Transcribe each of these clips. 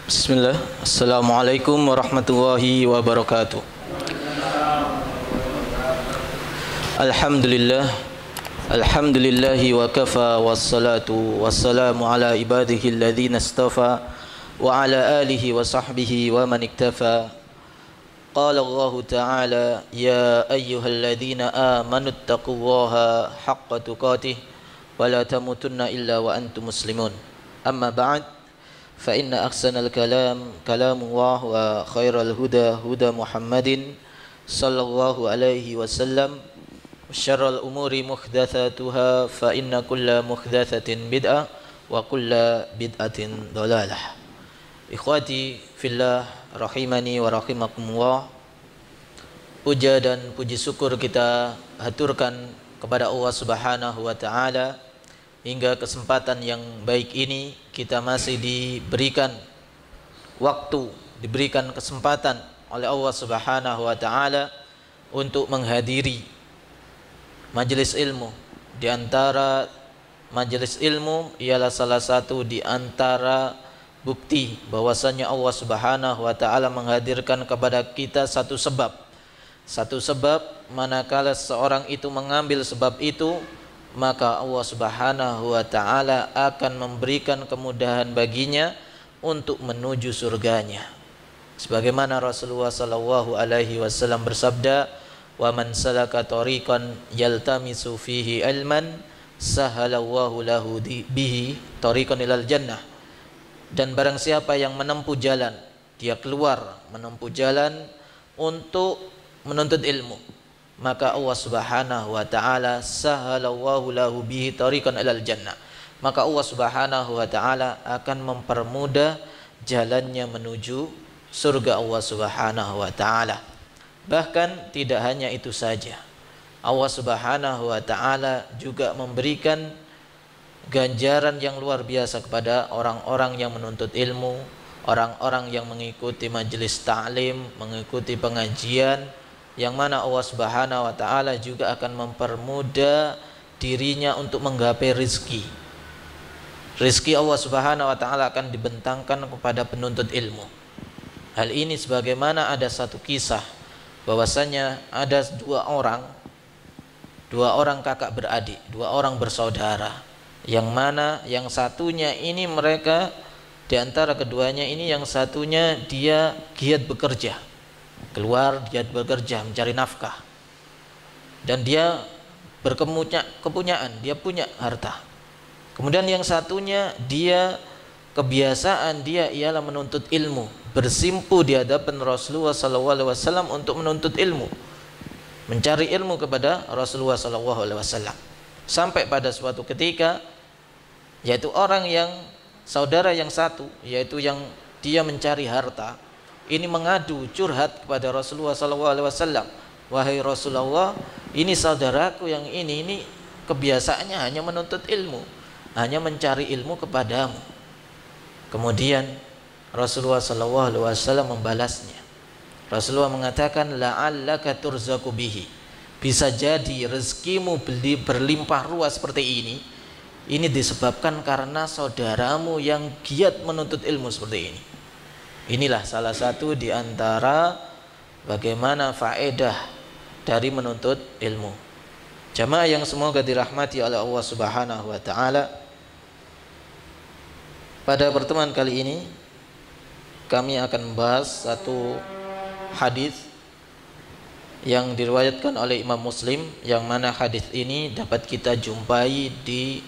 Bismillah. Assalamualaikum warahmatullahi wabarakatuh. Alhamdulillah. Alhamdulillahi wa kafa wassalatu wassalamu ala ibadihi alladhina istafa wa ala alihi wa sahbihi wa man iktafa. Qala Allah Ta'ala ya ayyuhalladzina amanu taqullaha haqqa tuqatih wa la tamutunna illa wa antum muslimun. Amma ba'd. فإن أحسن الكلام كلام الله وخير الهدى هدى محمد صلى الله عليه وسلم وشر الأمور محدثاتها فإن كل محدثة بدعة وكل بدعة ضلالة. Ikhwati fillah rahimani wa rahimakumullah. Puja dan puji syukur kita haturkan kepada Allah Subhanahu wa taala. Hingga kesempatan yang baik ini kita masih diberikan waktu, diberikan kesempatan oleh Allah Subhanahu wa taala untuk menghadiri majelis ilmu. Di antara majelis ilmu ialah salah satu di antara bukti bahwasanya Allah Subhanahu wa taala menghadirkan kepada kita satu sebab. Satu sebab manakala seorang itu mengambil sebab itu, maka Allah Subhanahu wa taala akan memberikan kemudahan baginya untuk menuju surganya. Sebagaimana Rasulullah sallallahu alaihi wasallam bersabda, "Wa man salaka tariqan yaltamisu fihi ilman, sahalallahu lahu bihi tariqan ilal jannah." Dan barang siapa yang menempuh jalan, dia keluar menempuh jalan untuk menuntut ilmu, maka Allah Subhanahu wa taala sahalallahu lahu bihi tariqan ilal jannah. Maka Allah Subhanahu wa taala akan mempermudah jalannya menuju surga Allah Subhanahu wa taala. Bahkan tidak hanya itu saja. Allah Subhanahu wa taala juga memberikan ganjaran yang luar biasa kepada orang-orang yang menuntut ilmu, orang-orang yang mengikuti majelis ta'lim, mengikuti pengajian, yang mana Allah Subhanahu wa taala juga akan mempermudah dirinya untuk menggapai rizki. Rizki Allah Subhanahu wa taala akan dibentangkan kepada penuntut ilmu. Hal ini sebagaimana ada satu kisah bahwasanya ada dua orang kakak beradik, dua orang bersaudara, yang mana yang satunya ini mereka di antara keduanya ini yang satunya dia giat bekerja, keluar dia bekerja mencari nafkah, dan dia berkepunyaan, dia punya harta. Kemudian yang satunya dia kebiasaan dia ialah menuntut ilmu, bersimpu di hadapan Rasulullah SAW untuk menuntut ilmu, mencari ilmu kepada Rasulullah SAW. Sampai pada suatu ketika, yaitu orang yang saudara yang satu, yaitu yang dia mencari harta, ini mengadu, curhat kepada Rasulullah SAW. Wahai Rasulullah, ini saudaraku yang ini kebiasaannya hanya menuntut ilmu, hanya mencari ilmu kepadamu. Kemudian Rasulullah SAW membalasnya. Rasulullah mengatakan, la'allaka turzaku bihi. Bisa jadi rezekimu berlimpah ruah seperti ini disebabkan karena saudaramu yang giat menuntut ilmu seperti ini. Inilah salah satu di antara bagaimana faedah dari menuntut ilmu. Jamaah yang semoga dirahmati oleh Allah Subhanahu wa taala. Pada pertemuan kali ini kami akan membahas satu hadis yang diriwayatkan oleh Imam Muslim, yang mana hadis ini dapat kita jumpai di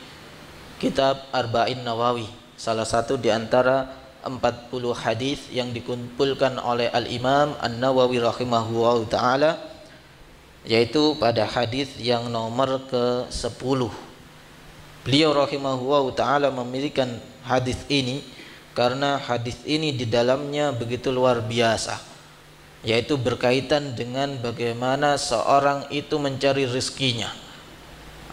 kitab Arba'in Nawawi, salah satu di antara 40 hadis yang dikumpulkan oleh Al-Imam An-Nawawi rahimahullah ta'ala, yaitu pada hadis yang nomor ke-10. Beliau rahimahullah ta'ala memiliki hadis ini karena hadis ini di dalamnya begitu luar biasa, yaitu berkaitan dengan bagaimana seorang itu mencari rezekinya,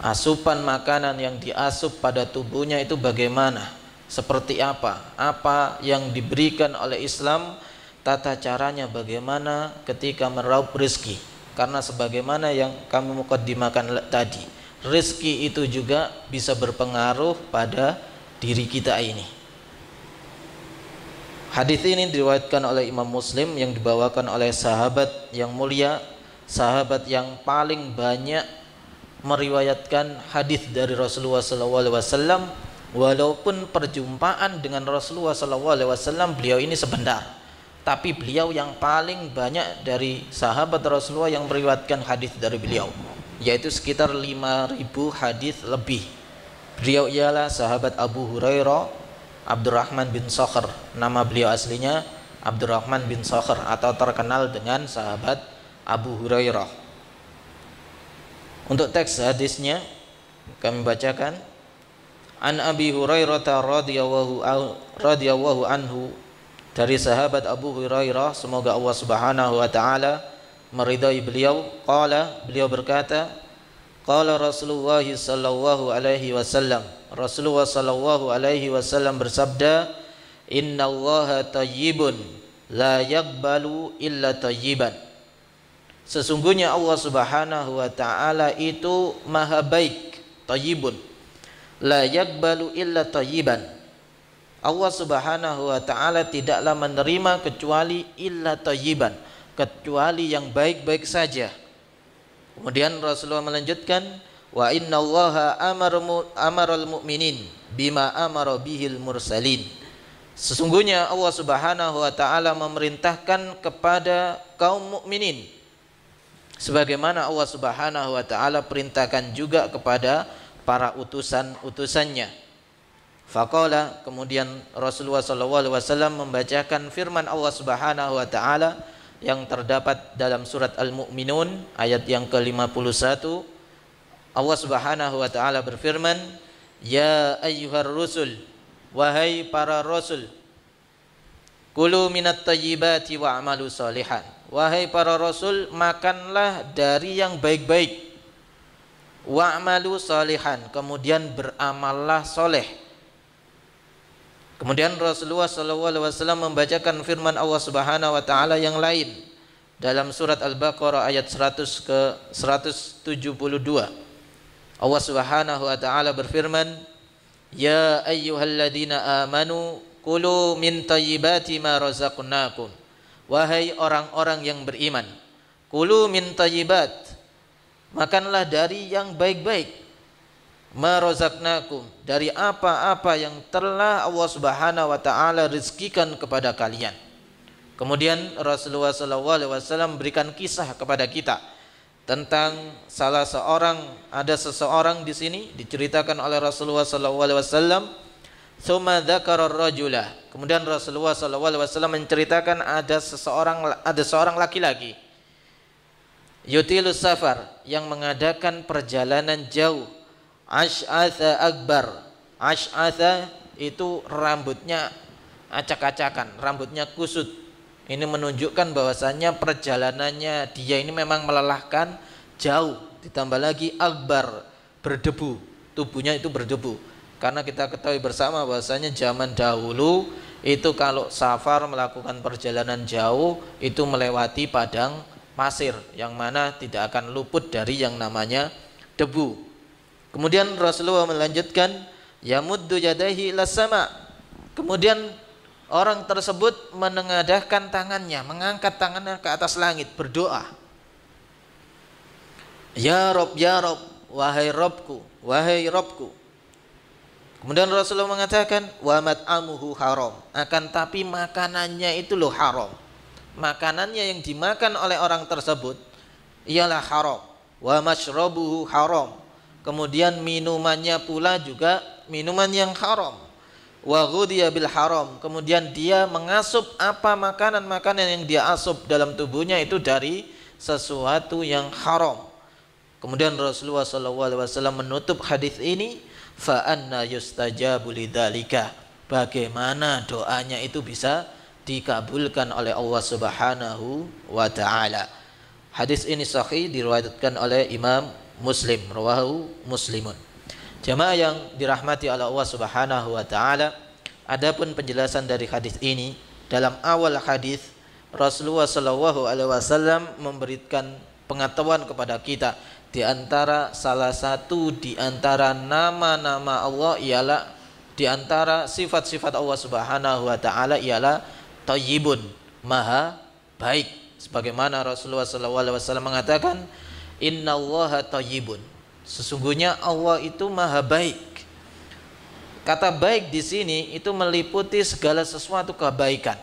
asupan makanan yang diasup pada tubuhnya itu bagaimana, seperti apa yang diberikan oleh Islam, tata caranya bagaimana ketika meraup rezeki. Karena sebagaimana yang kami mukaddimakan tadi, rezeki itu juga bisa berpengaruh pada diri kita ini. Hadis ini diriwayatkan oleh Imam Muslim yang dibawakan oleh sahabat yang mulia, sahabat yang paling banyak meriwayatkan hadis dari Rasulullah SAW, walaupun perjumpaan dengan Rasulullah SAW beliau ini sebentar, tapi beliau yang paling banyak dari sahabat Rasulullah yang meriwayatkan hadis dari beliau, yaitu sekitar 5.000 hadis lebih. Beliau ialah sahabat Abu Hurairah Abdurrahman bin Sakhr. Nama beliau aslinya Abdurrahman bin Sakhr atau terkenal dengan sahabat Abu Hurairah. Untuk teks hadisnya kami bacakan. An Abi Hurairah radhiyallahu anhu, dari sahabat Abu Hurairah, semoga Allah Subhanahu wa taala meridai beliau, beliau berkata, qala Rasulullah sallallahu alaihi wasallam, Rasulullah sallallahu alaihi wasallam bersabda, innallaha thayyibun la yaqbalu illa thayyiban. Sesungguhnya Allah Subhanahu wa taala itu maha baik, thayyibun, la yaqbalu illa thayyiban. Allah Subhanahu wa taala tidaklah menerima kecuali illa thayyiban, kecuali yang baik-baik saja. Kemudian Rasulullah melanjutkan, wa innallaha amaral mu'minin bima amara bihil mursalin. Sesungguhnya Allah Subhanahu wa taala memerintahkan kepada kaum mukminin sebagaimana Allah Subhanahu wa taala perintahkan juga kepada para utusan-utusannya. Faqala, kemudian Rasulullah sallallahu alaihi wasallam membacakan firman Allah Subhanahu wa taala yang terdapat dalam surat Al-Mu'minun ayat yang ke-51. Allah Subhanahu wa taala berfirman, ya ayyuhar rusul, wahai para rasul, kulu minat thayyibati wa'malu shalihan. Wahai para rasul, makanlah dari yang baik-baik, wa'malu shalihan, kemudian beramallah soleh. Kemudian Rasulullah SAW membacakan firman Allah Subhanahu wa taala yang lain dalam surat Al-Baqarah ayat 100 ke 172. Allah Subhanahu wa taala berfirman, ya ayyuhalladzina amanu kulu min thayyibati ma razaqnakum. Wahai orang-orang yang beriman, kulu min thayyibat, makanlah dari yang baik-baik, ma razaqnakum, dari apa-apa yang telah Allah Subhanahu wa taala rizkikan kepada kalian. Kemudian Rasulullah SAW memberikan kisah kepada kita tentang ada seseorang di sini diceritakan oleh Rasulullah SAW. Tsumma dzakara ar-rajula, kemudian Rasulullah SAW menceritakan ada seorang laki-laki yutilus safar, yang mengadakan perjalanan jauh, ash'atha akbar. Ash'atha itu rambutnya acak-acakan, rambutnya kusut. Ini menunjukkan bahwasannya perjalanannya dia ini memang melelahkan, jauh, ditambah lagi akbar, berdebu, tubuhnya itu berdebu. Karena kita ketahui bersama bahwasanya zaman dahulu itu kalau safar melakukan perjalanan jauh itu melewati padang pasir yang mana tidak akan luput dari yang namanya debu. Kemudian Rasulullah melanjutkan, yamuddu yadaihi ilas sama. Kemudian orang tersebut menengadahkan tangannya, mengangkat tangannya ke atas langit, berdoa, ya Rob, ya Rob, wahai Robku, wahai Robku. Kemudian Rasulullah mengatakan, wa mat'amuhu haram, akan tapi makanannya itu loh haram. Makanannya yang dimakan oleh orang tersebut ialah haram. Wa mashrabuhu haram, kemudian minumannya pula juga minuman yang haram. Wa ghudhiya bil haram, kemudian dia mengasup apa makanan-makanan yang dia asup dalam tubuhnya itu dari sesuatu yang haram. Kemudian Rasulullah SAW menutup hadis ini, fa anna yustajabu lidzalika, bagaimana doanya itu bisa dikabulkan oleh Allah Subhanahu wa taala. Hadis ini sahih, diriwayatkan oleh Imam Muslim, rawahu Muslimun. Jamaah yang dirahmati oleh Allah Subhanahu wa taala, adapun penjelasan dari hadis ini, dalam awal hadis Rasulullah sallallahu alaihi wasallam memberikan pengetahuan kepada kita di antara salah satu di antara nama-nama Allah ialah, di antara sifat-sifat Allah Subhanahu wa taala ialah thayyibun, maha baik. Sebagaimana Rasulullah SAW mengatakan, innallaha thayyibun, sesungguhnya Allah itu maha baik. Kata baik di sini itu meliputi segala sesuatu kebaikan.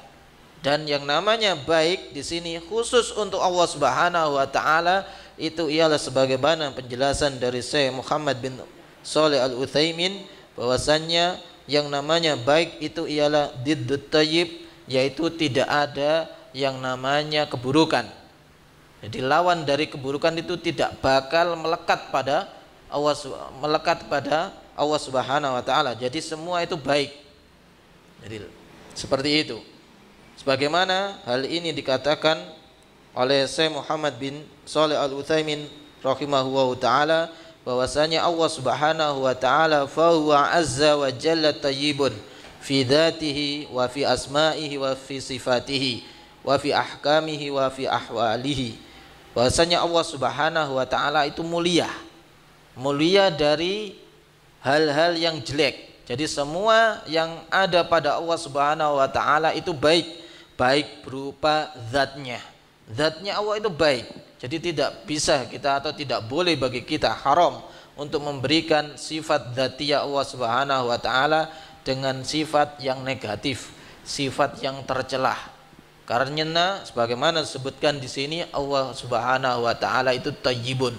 Dan yang namanya baik di sini khusus untuk Allah Subhanahu wa taala itu ialah sebagaimana penjelasan dari Syekh Muhammad bin Shalih Al-Utsaimin, bahwasannya yang namanya baik itu ialah diddut thayyib, yaitu tidak ada yang namanya keburukan. Jadi lawan dari keburukan itu tidak bakal melekat pada Allah Subhanahu wa taala. Jadi semua itu baik. Jadi seperti itu. Sebagaimana hal ini dikatakan oleh Syekh Muhammad bin Shalih Al-Utsaimin rahimahullahu taala, bahwasanya Allah Subhanahu wa taala fa huwa azza wa jalla thayyibun fi dzatihi wa fi asma'ihi wa fi sifatihi wa fi ahkamihi wa fi ahwalihi. Bahwasanya Allah Subhanahu wa taala itu mulia dari hal-hal yang jelek. Jadi semua yang ada pada Allah Subhanahu wa taala itu baik berupa zatnya. Zatnya Allah itu baik. Jadi tidak bisa kita atau tidak boleh bagi kita, haram untuk memberikan sifat dzatiyah Allah Subhanahu wa taala dengan sifat yang negatif, sifat yang tercelah. Karena sebagaimana disebutkan di sini, Allah Subhanahu wa taala itu thayyibun,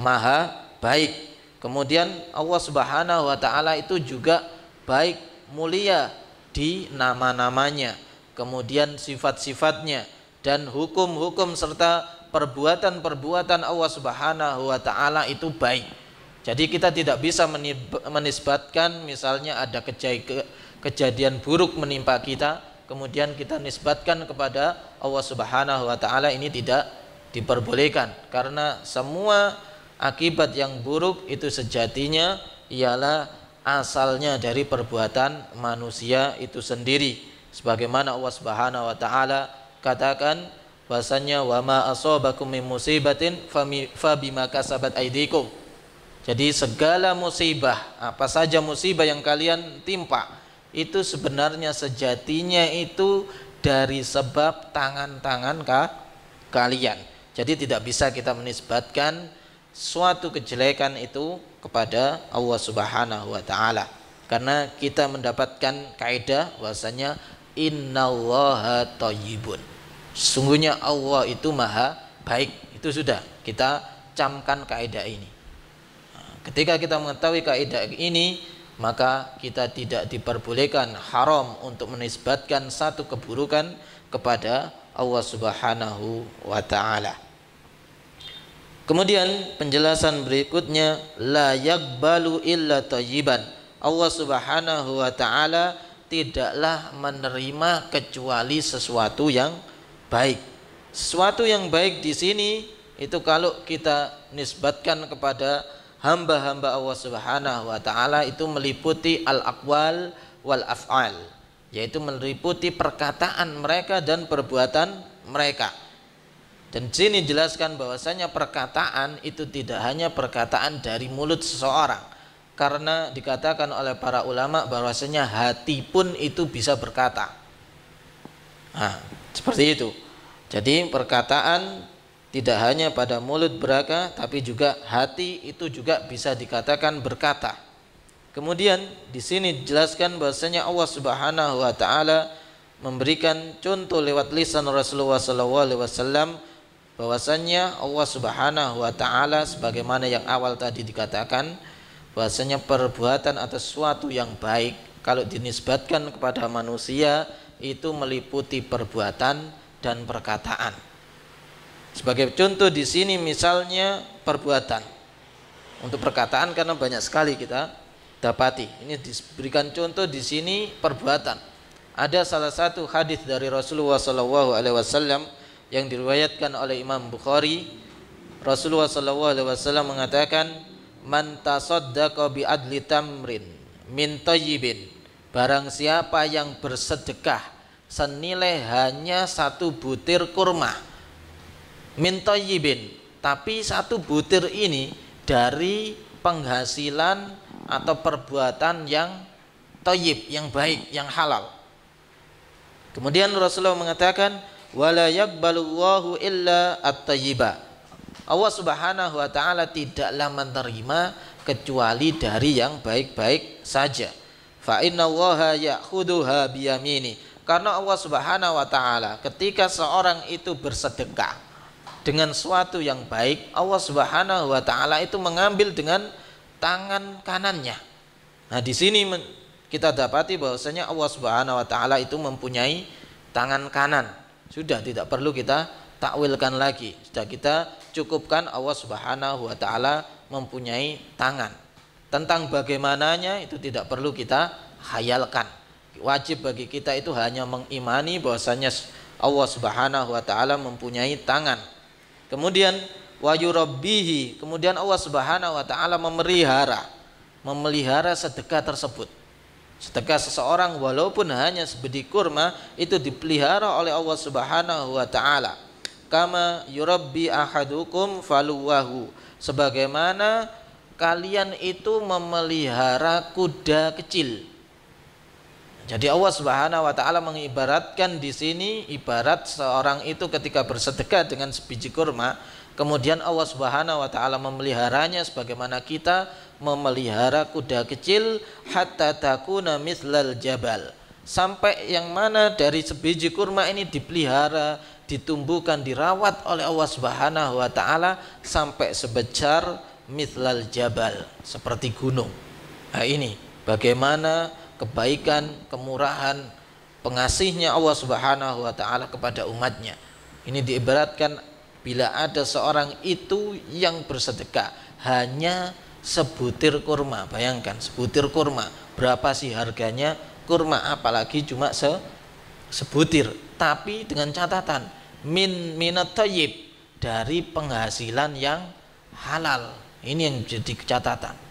maha baik. Kemudian Allah Subhanahu wa taala itu juga baik, mulia di nama-namanya, kemudian sifat-sifatnya dan hukum-hukum serta perbuatan-perbuatan Allah Subhanahu wa taala itu baik. Jadi kita tidak bisa menisbatkan misalnya ada kejadian buruk menimpa kita, kemudian kita nisbatkan kepada Allah Subhanahu wa taala, ini tidak diperbolehkan, karena semua akibat yang buruk itu sejatinya ialah asalnya dari perbuatan manusia itu sendiri. Sebagaimana Allah Subhanahu wa taala katakan bahasanya wa ma asabakum min musibatin fa bima kasabat aydikum. Jadi segala musibah, apa saja musibah yang kalian timpa, itu sebenarnya sejatinya itu dari sebab tangan-tangan kalian. Jadi tidak bisa kita menisbatkan suatu kejelekan itu kepada Allah Subhanahu wa taala, karena kita mendapatkan kaidah bahwasanya innallaha thayyibun, sesungguhnya Allah itu maha baik. Itu sudah kita camkan kaidah ini. Ketika kita mengetahui kaidah ini, maka kita tidak diperbolehkan, haram untuk menisbatkan satu keburukan kepada Allah Subhanahu wa taala. Kemudian penjelasan berikutnya, la yaqbalu illa thayyiban. Allah Subhanahu wa taala tidaklah menerima kecuali sesuatu yang baik. Sesuatu yang baik di sini itu kalau kita nisbatkan kepada hamba-hamba Allah Subhanahu wa taala itu meliputi al-aqwal wal af'al, yaitu meliputi perkataan mereka dan perbuatan mereka. Dan di sini jelaskan bahwasanya perkataan itu tidak hanya perkataan dari mulut seseorang, karena dikatakan oleh para ulama bahwasanya hati pun itu bisa berkata. Nah, seperti itu. Jadi perkataan tidak hanya pada mulut berkata, tapi juga hati itu juga bisa dikatakan berkata. Kemudian di sini dijelaskan bahwasanya Allah Subhanahu wa taala memberikan contoh lewat lisan Rasulullah SAW bahwasanya Allah Subhanahu wa taala sebagaimana yang awal tadi dikatakan bahwasanya perbuatan atau sesuatu yang baik kalau dinisbatkan kepada manusia itu meliputi perbuatan dan perkataan. Sebagai contoh di sini misalnya perbuatan. Untuk perkataan karena banyak sekali kita dapati. Ini diberikan contoh di sini perbuatan. Ada salah satu hadis dari Rasulullah SAW yang diriwayatkan oleh Imam Bukhari. Rasulullah SAW mengatakan, man tasaddaqa bi adli tamrin min thayyibin, barang siapa yang bersedekah senilai hanya satu butir kurma, min thayyibin, tapi satu butir ini dari penghasilan atau perbuatan yang thayyib, yang baik, yang halal. Kemudian Rasulullah mengatakan wala yaqbalullahu illa at-thayyiba. Allah Subhanahu wa taala tidaklah menerima kecuali dari yang baik-baik saja. Fa innallaha ya'khuduha biyamini. Karena Allah Subhanahu wa taala ketika seorang itu bersedekah dengan suatu yang baik, Allah Subhanahu wa taala itu mengambil dengan tangan kanannya. Nah, di sini kita dapati bahwasanya Allah Subhanahu wa taala itu mempunyai tangan kanan. Sudah tidak perlu kita takwilkan lagi. Sudah kita cukupkan Allah Subhanahu wa taala mempunyai tangan. Tentang bagaimananya itu tidak perlu kita khayalkan. Wajib bagi kita itu hanya mengimani bahwasanya Allah Subhanahu wa taala mempunyai tangan. Kemudian wa yurabbihi, kemudian Allah Subhanahu wa taala memelihara sedekah tersebut. Sedekah seseorang walaupun hanya sebiji kurma itu dipelihara oleh Allah Subhanahu wa taala. Kama yurabbi ahadukum faluwahu, sebagaimana kalian itu memelihara kuda kecil. Jadi Allah Subhanahu wa taala mengibaratkan di sini ibarat seorang itu ketika bersedekah dengan sebiji kurma, kemudian Allah Subhanahu wa taala memeliharanya sebagaimana kita memelihara kuda kecil hatta takuna mithlal jabal. Sampai yang mana dari sebiji kurma ini dipelihara, ditumbuhkan, dirawat oleh Allah Subhanahu wa taala sampai sebesar mithlal jabal, seperti gunung. Nah, ini bagaimana kebaikan, kemurahan, pengasihnya Allah Subhanahu wa taala kepada umatnya. Ini diibaratkan bila ada seorang itu yang bersedekah hanya sebutir kurma. Bayangkan sebutir kurma, berapa sih harganya kurma, apalagi cuma sebutir, tapi dengan catatan minat thayyib, dari penghasilan yang halal. Ini yang jadi catatan.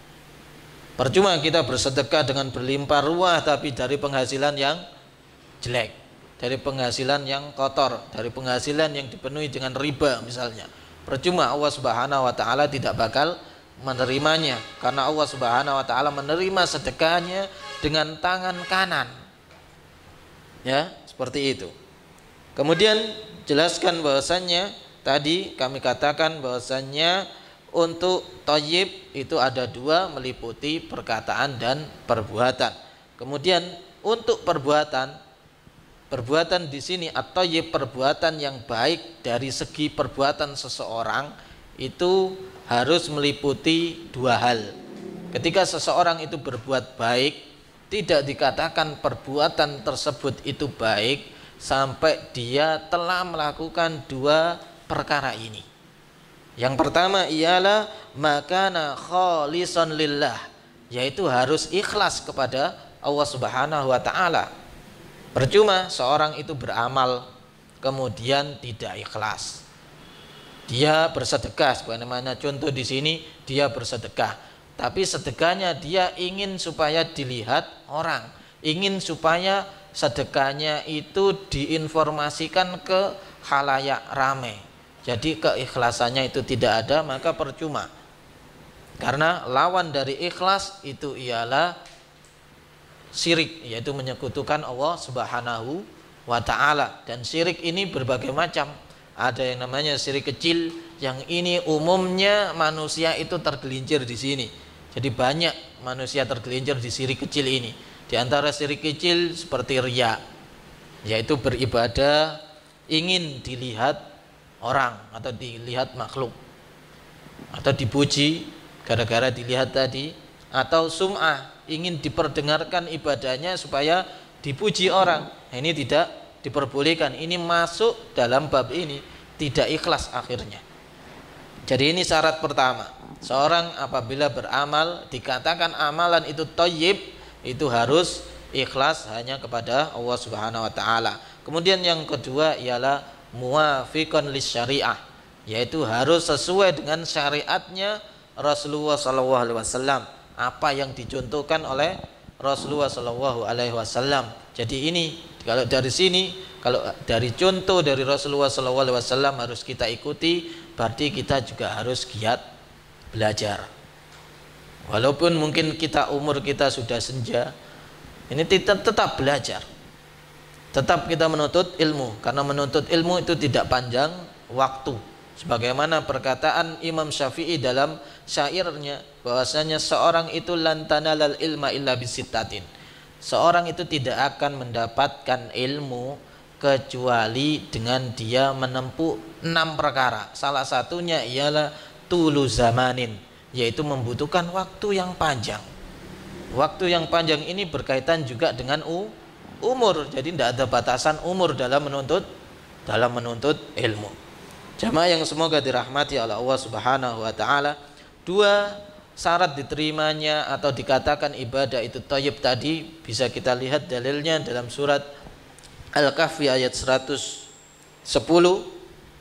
Percuma kita bersedekah dengan berlimpah ruah tapi dari penghasilan yang jelek, dari penghasilan yang kotor, dari penghasilan yang dipenuhi dengan riba misalnya. Percuma, Allah Subhanahu wa taala tidak bakal menerimanya, karena Allah Subhanahu wa taala menerima sedekahnya dengan tangan kanan. Ya, seperti itu. Kemudian jelaskan bahwasannya tadi kami katakan bahwasannya untuk thayyib itu ada dua, meliputi perkataan dan perbuatan. Kemudian untuk perbuatan di sini at-thayyib, perbuatan yang baik dari segi perbuatan seseorang itu harus meliputi dua hal. Ketika seseorang itu berbuat baik, tidak dikatakan perbuatan tersebut itu baik sampai dia telah melakukan dua perkara ini. Yang pertama ialah makana khalisan lillah, yaitu harus ikhlas kepada Allah Subhanahu wa taala. Percuma seorang itu beramal kemudian tidak ikhlas. Dia bersedekah, sebagaimana contoh di sini, dia bersedekah, tapi sedekahnya dia ingin supaya dilihat orang, ingin supaya sedekahnya itu diinformasikan ke khalayak ramai. Jadi keikhlasannya itu tidak ada, maka percuma. Karena lawan dari ikhlas itu ialah syirik, yaitu menyekutukan Allah Subhanahu wa taala. Dan syirik ini berbagai macam. Ada yang namanya syirik kecil, yang ini umumnya manusia itu tergelincir di sini. Jadi banyak manusia tergelincir di syirik kecil ini. Di antara syirik kecil seperti riya, yaitu beribadah ingin dilihat orang atau dilihat makhluk, atau dipuji gara-gara dilihat tadi, atau sum'ah, ingin diperdengarkan ibadahnya supaya dipuji orang. Nah, ini tidak diperbolehkan. Ini masuk dalam bab ini, tidak ikhlas akhirnya. Jadi ini syarat pertama. Seorang apabila beramal dikatakan amalan itu thayyib, itu harus ikhlas hanya kepada Allah Subhanahu wa taala. Kemudian yang kedua ialah muwafiqan lisyariah, yaitu harus sesuai dengan syariatnya Rasulullah SAW, apa yang dicontohkan oleh Rasulullah SAW. Jadi ini kalau dari sini, kalau dari contoh dari Rasulullah SAW harus kita ikuti, berarti kita juga harus giat belajar. Walaupun mungkin umur kita sudah senja, ini tetap belajar. Tetap kita menuntut ilmu, karena menuntut ilmu itu tidak panjang waktu. Sebagaimana perkataan Imam Syafi'i dalam syairnya, bahwasanya seorang itu lan tanalal ilma illa bisittatin. Seorang itu tidak akan mendapatkan ilmu kecuali dengan dia menempuh 6 perkara. Salah satunya ialah tulu zamanin, yaitu membutuhkan waktu yang panjang. Waktu yang panjang ini berkaitan juga dengan umur. Jadi tidak ada batasan umur dalam menuntut ilmu. Jamaah yang semoga dirahmati oleh Allah Subhanahu wa taala, 2 syarat diterimanya atau dikatakan ibadah itu thayyib tadi bisa kita lihat dalilnya dalam surat Al-Kahfi ayat 110.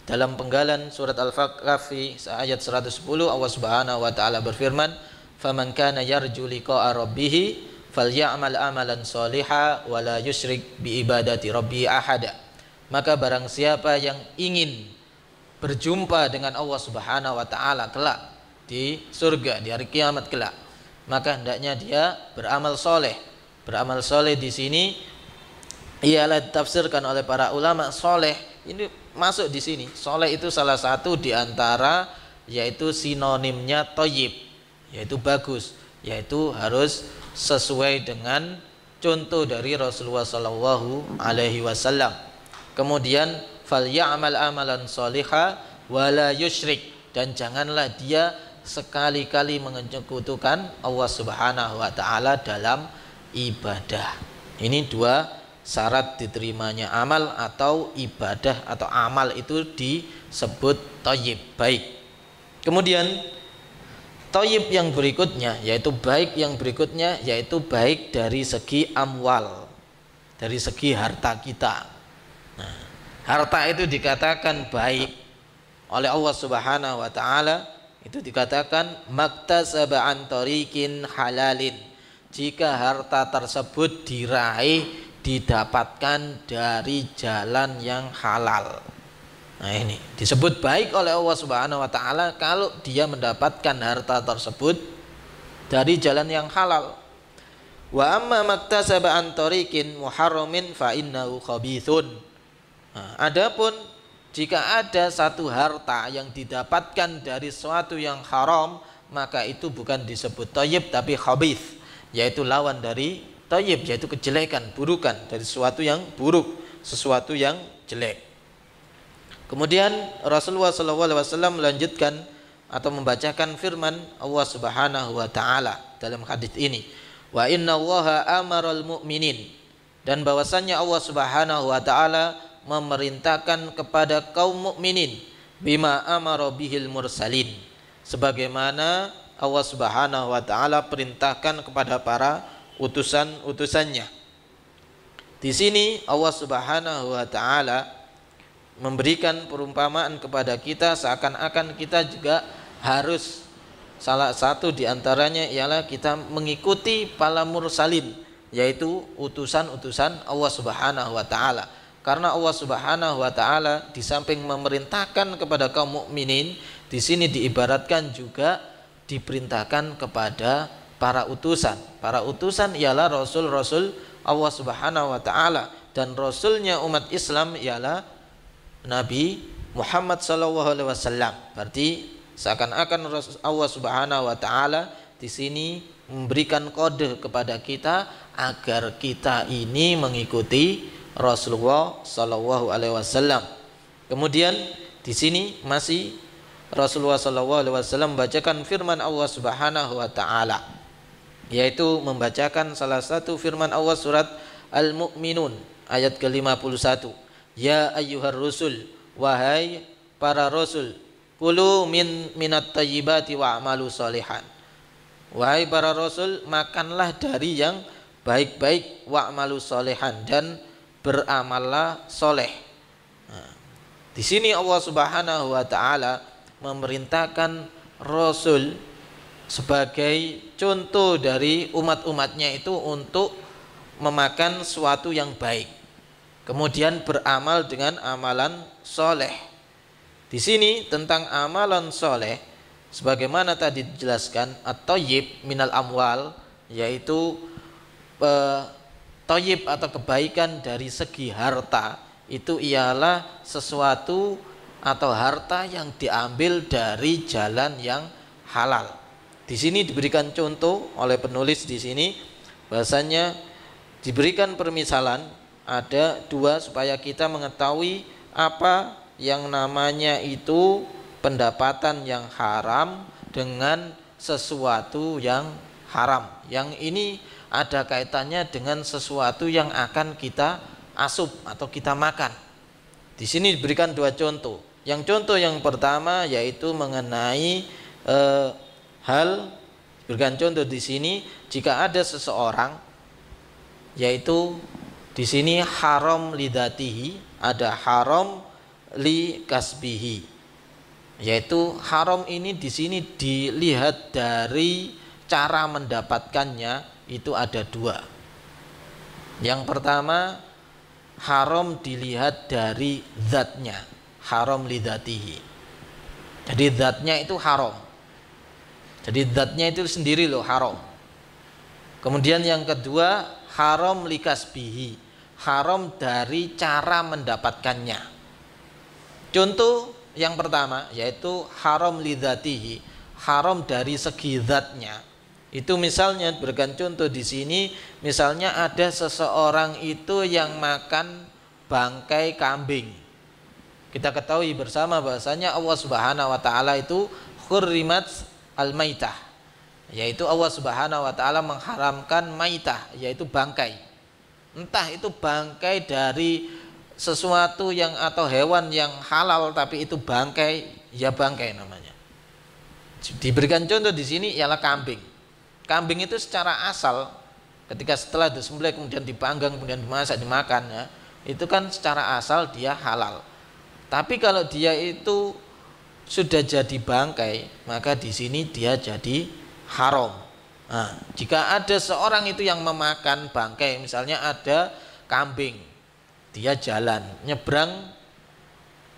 Dalam penggalan surat Al-Kahfi ayat 110, Allah Subhanahu wa taala berfirman, "Faman kana yarju liqa'a rabbih falyamal amalan shalihan wa la yusyrik bi ibadati rabbih ahada." Maka barang siapa yang ingin berjumpa dengan Allah Subhanahu wa taala kelak di surga di hari kiamat kelak, maka hendaknya dia beramal soleh. Beramal soleh di sini ialah ditafsirkan oleh para ulama, soleh ini masuk di sini. Soleh itu salah satu di antara yaitu sinonimnya thayyib, yaitu bagus, yaitu harus sesuai dengan contoh dari Rasulullah Shallallahu Alaihi Wasallam. Kemudian falyamal amalan sholiha wala yusyrik, dan janganlah dia sekali-kali menyekutukan Allah Subhanahu wa taala dalam ibadah. Ini 2 syarat diterimanya amal atau ibadah atau amal itu disebut thayyib, baik. Kemudian thayyib yang berikutnya yaitu baik yang berikutnya yaitu baik dari segi amwal, dari segi harta kita. Nah, harta itu dikatakan baik oleh Allah Subhanahu wa taala, itu dikatakan maktasaba an tariqin halalin, jika harta tersebut diraih didapatkan dari jalan yang halal. Nah, ini disebut baik oleh Allah Subhanahu wa taala kalau dia mendapatkan harta tersebut dari jalan yang halal. Wa amma maktasaba an tariqin muharramin fa innahu khabithun. Nah, adapun jika ada satu harta yang didapatkan dari sesuatu yang haram, maka itu bukan disebut thayyib tapi khabith, yaitu lawan dari thayyib, yaitu kejelekan, burukan, dari sesuatu yang buruk, sesuatu yang jelek. Kemudian Rasulullah SAW melanjutkan atau membacakan firman Allah Subhanahu wa taala dalam hadis ini, wa inna Allaha amaral mu'minin, dan bahwasannya Allah Subhanahu wa taala memerintahkan kepada kaum mukminin bima amara bihil mursalin, sebagaimana Allah Subhanahu wa taala perintahkan kepada para utusan-utusannya. Di sini Allah Subhanahu wa taala memberikan perumpamaan kepada kita seakan-akan kita juga harus, salah satu di antaranya ialah kita mengikuti para mursalin, yaitu utusan-utusan Allah Subhanahu wa taala. Karena Allah Subhanahu wa taala di samping memerintahkan kepada kaum mukminin, di sini diibaratkan juga diperintahkan kepada para utusan. Para utusan ialah rasul-rasul Allah Subhanahu wa taala, dan rasulnya umat Islam ialah Nabi Muhammad sallallahu alaihi wasallam. Berarti seakan-akan Allah Subhanahu wa taala di sini memberikan kode kepada kita agar kita ini mengikuti Rasulullah sallallahu alaihi wasallam. Kemudian di sini masih Rasulullah sallallahu alaihi wasallam membacakan firman Allah Subhanahu wa taala, yaitu membacakan salah satu firman Allah surat Al-Mu'minun ayat ke-51. Ya ayyuhar rusul, wahai para rasul, kulu minat thayyibati wa'malu sholihan. Wahai para rasul, makanlah dari yang baik-baik, wa'malu sholihan, dan beramallah soleh. Nah, di sini Allah Subhanahu wa taala memerintahkan rasul sebagai contoh dari umat-umatnya itu untuk memakan sesuatu yang baik, kemudian beramal dengan amalan soleh. Di sini tentang amalan soleh, sebagaimana tadi dijelaskan, at-thayyib minal amwal, yaitu Thayyib atau kebaikan dari segi harta itu ialah sesuatu atau harta yang diambil dari jalan yang halal. Di sini diberikan contoh oleh penulis di sini bahasanya diberikan permisalan ada dua supaya kita mengetahui apa yang namanya itu pendapatan yang haram dengan sesuatu yang haram. Yang ini ada kaitannya dengan sesuatu yang akan kita asup atau kita makan. Di sini diberikan dua contoh. Yang contoh yang pertama yaitu mengenai berikan contoh di sini jika ada seseorang yaitu di sini haram lidatihi, ada haram li kasbihi. Yaitu haram ini di sini dilihat dari cara mendapatkannya itu ada dua. Yang pertama haram dilihat dari zatnya, haram lidatihi. Jadi zatnya itu haram. Jadi zatnya itu sendiri loh haram. Kemudian yang kedua haram likasbihi, haram dari cara mendapatkannya. Contoh yang pertama yaitu haram lidzatihi, haram dari segi zatnya. Itu misalnya berikan contoh di sini, misalnya ada seseorang itu yang makan bangkai kambing. Kita ketahui bersama bahasanya Allah Subhanahu wa taala itu hurrimat al-maitah, yaitu Allah Subhanahu wa taala mengharamkan maitah, yaitu bangkai. Entah itu bangkai dari sesuatu yang atau hewan yang halal tapi itu bangkai, ya bangkai namanya. Diberikan contoh di sini ialah kambing. Kambing itu secara asal ketika setelah disembelih kemudian dipanggang kemudian dimasak dimakan ya, itu kan secara asal dia halal. Tapi kalau dia itu sudah jadi bangkai, maka di sini dia jadi haram. Nah, jika ada seorang itu yang memakan bangkai, misalnya ada kambing, dia jalan, nyebrang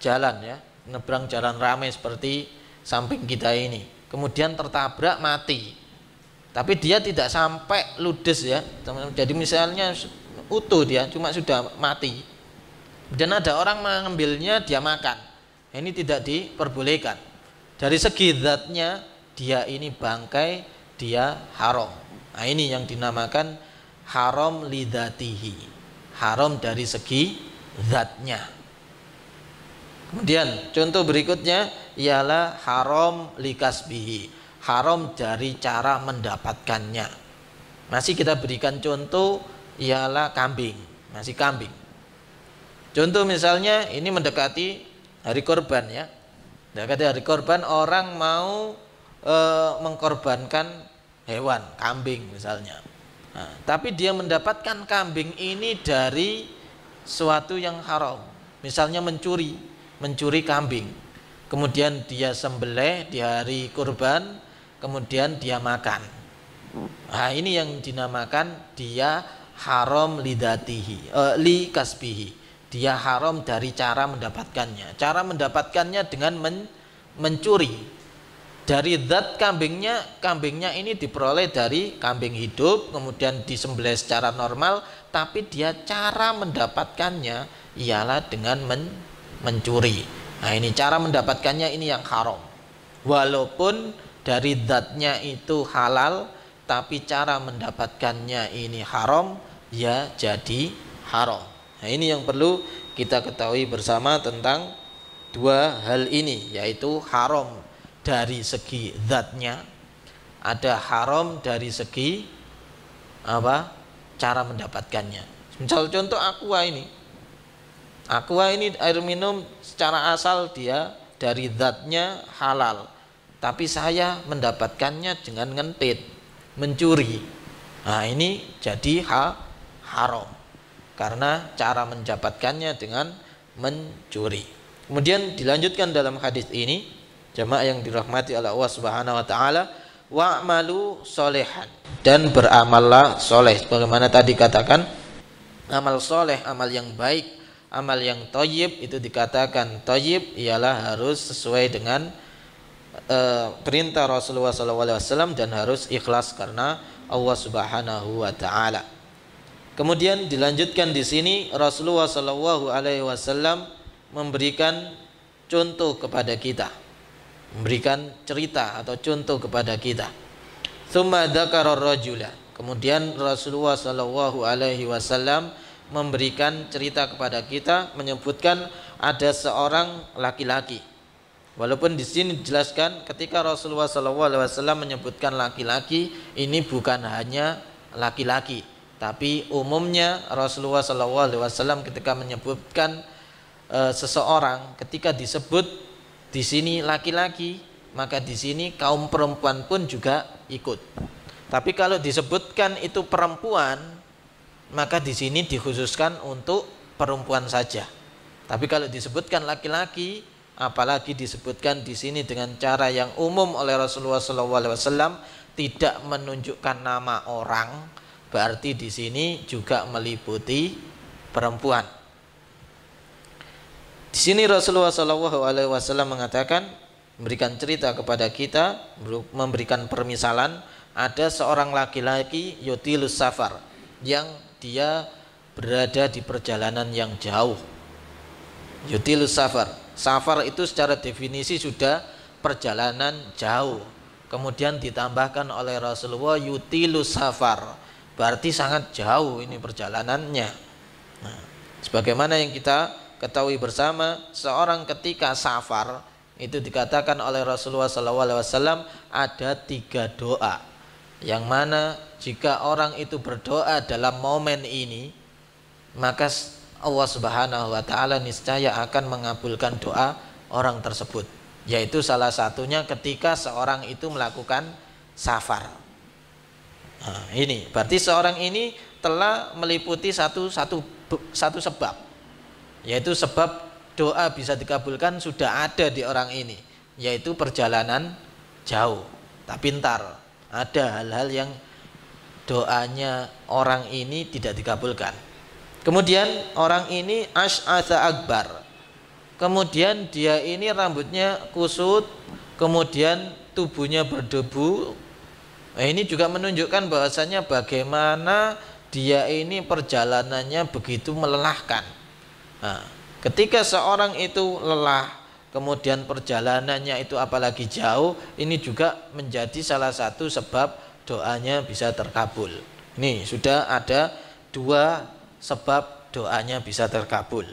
jalan ya, nyebrang jalan ramai seperti samping kita ini, kemudian tertabrak mati. Tapi dia tidak sampai ludes ya, jadi misalnya utuh dia, cuma sudah mati. Dan ada orang mengambilnya dia makan, ini tidak diperbolehkan. Dari segi zatnya dia ini bangkai, dia haram. Nah ini yang dinamakan haram lidzatihi, haram dari segi zatnya. Kemudian contoh berikutnya ialah haram likasbihi, haram dari cara mendapatkannya. Masih kita berikan contoh ialah kambing, masih kambing. Contoh misalnya ini mendekati hari korban ya, mendekati hari korban orang mau mengkorbankan hewan, kambing misalnya. Nah, tapi dia mendapatkan kambing ini dari suatu yang haram, misalnya mencuri kambing, kemudian dia sembelih di hari kurban, kemudian dia makan. Nah ini yang dinamakan dia haram lidatihi, li kasbihi, dia haram dari cara mendapatkannya. Cara mendapatkannya dengan mencuri. Dari zat kambingnya ini diperoleh dari kambing hidup, kemudian disembelih secara normal, tapi dia cara mendapatkannya ialah dengan mencuri. Nah ini cara mendapatkannya ini yang haram. Walaupun dari zatnya itu halal, tapi cara mendapatkannya ini haram, ya jadi haram. Nah ini yang perlu kita ketahui bersama tentang dua hal ini, yaitu haram dari segi zatnya, ada haram dari segi apa? Cara mendapatkannya. Misal contoh aqua ini. Aqua ini air minum secara asal dia dari zatnya halal, tapi saya mendapatkannya dengan ngentit, mencuri. Nah ini jadi haram karena cara mendapatkannya dengan mencuri. Kemudian dilanjutkan dalam hadis ini, jamaah yang dirahmati oleh Allah Subhanahu wa taala, wa'malu solehan, dan beramallah soleh. Bagaimana tadi katakan, amal soleh, amal yang baik, amal yang thayyib, itu dikatakan thayyib ialah harus sesuai dengan perintah Rasulullah SAW dan harus ikhlas karena Allah Subhanahu wa taala. Kemudian dilanjutkan di sini Rasulullah Shallallahu Alaihi Wasallam memberikan contoh kepada kita, memberikan cerita atau contoh kepada kita. Tsumma dzakara rajula. Kemudian Rasulullah Shallallahu Alaihi Wasallam memberikan cerita kepada kita, menyebutkan ada seorang laki-laki. Walaupun di sini dijelaskan ketika Rasulullah Shallallahu Alaihi Wasallam menyebutkan laki-laki, ini bukan hanya laki-laki, tapi umumnya Rasulullah Shallallahu Alaihi Wasallam ketika menyebutkan seseorang, ketika disebut di sini laki-laki, maka di sini kaum perempuan pun juga ikut. Tapi kalau disebutkan itu perempuan, maka di sini dikhususkan untuk perempuan saja. Tapi kalau disebutkan laki-laki, apalagi disebutkan di sini dengan cara yang umum oleh Rasulullah SAW, tidak menunjukkan nama orang, berarti di sini juga meliputi perempuan. Di sini Rasulullah SAW mengatakan, memberikan cerita kepada kita, memberikan permisalan, ada seorang laki-laki yutilus safar, yang dia berada di perjalanan yang jauh. Yutilus safar, safar itu secara definisi sudah perjalanan jauh. Kemudian ditambahkan oleh Rasulullah yutilus safar, berarti sangat jauh ini perjalanannya. Nah, sebagaimana yang kita ketahui bersama, seorang ketika safar itu dikatakan oleh Rasulullah SAW ada 3 doa, yang mana jika orang itu berdoa dalam momen ini, maka Allah Subhanahu wa Ta'ala niscaya akan mengabulkan doa orang tersebut. Yaitu salah satunya ketika seorang itu melakukan safar. Nah, ini berarti seorang ini telah meliputi satu sebab, yaitu sebab doa bisa dikabulkan sudah ada di orang ini, yaitu perjalanan jauh. Tapi ntar ada hal-hal yang doanya orang ini tidak dikabulkan. Kemudian orang ini asy'atsa akbar, kemudian dia ini rambutnya kusut, kemudian tubuhnya berdebu. Nah, ini juga menunjukkan bahwasanya bagaimana dia ini perjalanannya begitu melelahkan. Nah, ketika seorang itu lelah, kemudian perjalanannya itu apalagi jauh, ini juga menjadi salah satu sebab doanya bisa terkabul. Ini sudah ada 2 sebab doanya bisa terkabul.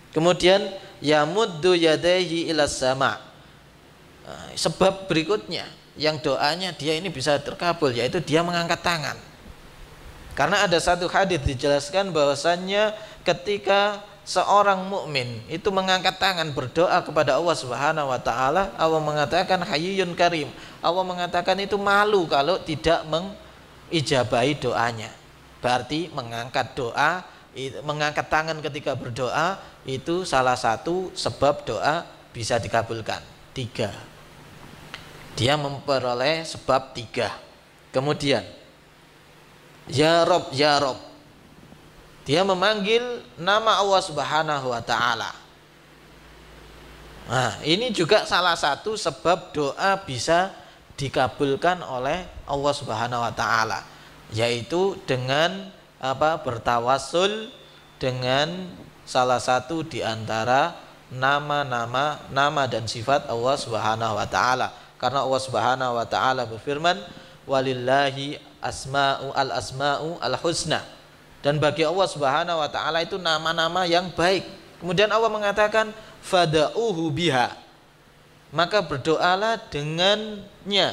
Kemudian yamuddu yadayhi ilas sama. Nah, sebab berikutnya yang doanya dia ini bisa terkabul, yaitu dia mengangkat tangan. Karena ada satu hadis dijelaskan bahwasannya ketika seorang mukmin itu mengangkat tangan berdoa kepada Allah Subhanahu wa Ta'ala, Allah mengatakan hayyun karim. Allah mengatakan itu malu kalau tidak mengijabahi doanya. Berarti mengangkat doa, mengangkat tangan ketika berdoa itu salah satu sebab doa bisa dikabulkan. 3. Dia memperoleh sebab 3. Kemudian ya Rob, ya Rob, dia memanggil nama Allah Subhanahu wa Ta'ala. Nah, ini juga salah satu sebab doa bisa dikabulkan oleh Allah Subhanahu wa Ta'ala, yaitu dengan bertawassul dengan salah satu di antara nama dan sifat Allah Subhanahu wa Ta'ala. Karena Allah Subhanahu wa Ta'ala berfirman, walillahi asma'u al-husna, dan bagi Allah Subhanahu wa Ta'ala itu nama-nama yang baik. Kemudian Allah mengatakan fada'uhu biha, maka berdoalah dengannya.